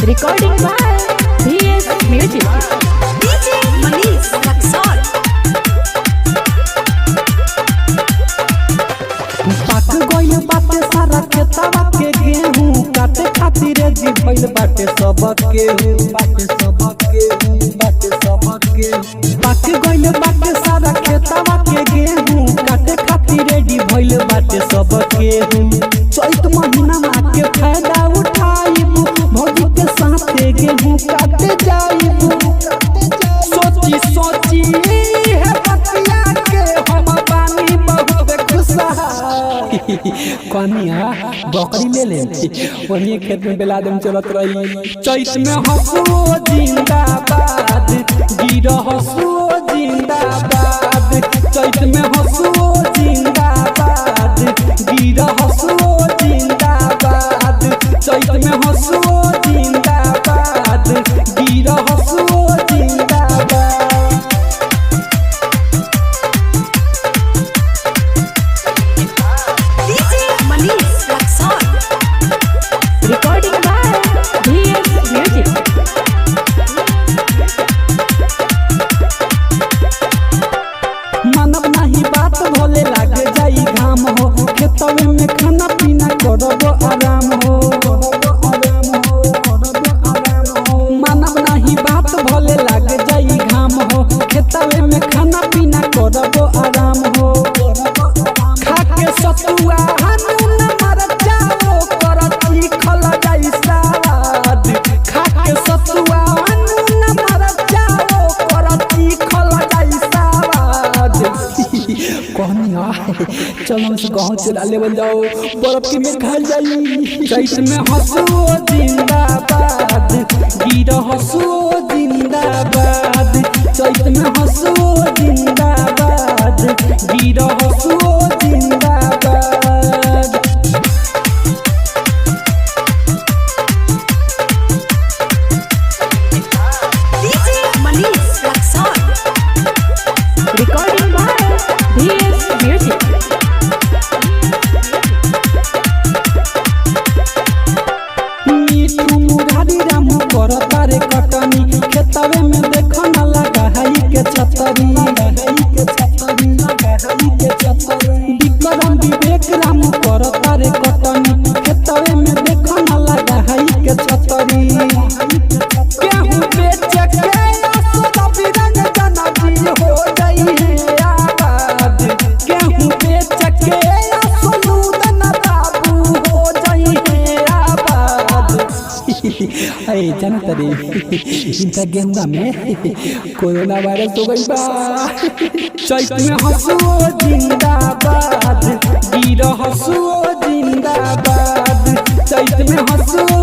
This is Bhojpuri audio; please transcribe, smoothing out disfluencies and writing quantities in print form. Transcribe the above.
Recording by VS Music. DJ Manish Raksol. पाक गइल बाटे सारा खेतवा के गेहूं काटे खातिर जी भइल बाटे सबक गेहूं पाक गइल बाटे सारा खेतवा के गेहूं काटे खातिर रेडी भइल बाटे सबक गेहूं चैत महीना में के फायदा उठाइब भौजी के साथे गेहूं काटे जाइब सोची सोची है बतिया के हम बानी बहुत खुशहाल कनिया बकरी ले ले वही खेत में बेला दम चलत रही चैत में हंसुओ जिंदाबाद गिरो हंसुओ जिंदाबाद चैत में हंसुओ जिंदाबाद गिरो हंसुओ जिंदाबाद चैत में हंसुओ जिंदाबाद गिरो हंसुओ जिंदाबाद Recording by VS Music. मानव नहीं बात भोले लागे जाई घाम हो खेतवे में खाना पीना करब आराम हो मानव नहीं बात भोले लागे जाई घाम हो खेतवे में खाना पीना करब आराम हो खाके सतुआ हनून मरचा ओ करची खल जाई साद खाके सतुआ हनून मरचा ओ करची खल जाई साद कहनिया चलो से गांव चला लेवल जाओ बर्फ के में खा जाई चैत में हंसुओ जिंदाबाद गिरो हंसुओ जिंदाबाद चैत में हंसुओ जिंदाबाद गिरो हंसुओ जिंदाबाद DJ Manish Raksol. Recording by VS Music. मीठू मुरारी रामू करता रे कटनी खेतवे में देखो न लगा हई के छतरी विक्रम विवेक रामू करता रे कटनी खेतवे में देखो न लगा हई के छतरी गेहूं बेच के असुदा बिरंग जनजी हो जाई है आबाद गेहूं बेच के असुदा बाबू हो जाई है आबाद अरे जानत रे इनका गेंदा में कोरोना वायरस हो गई बा चैत में हंसुओ जिंदाबाद गिरो हंसुओ जिंदाबाद चैत में हंसुओ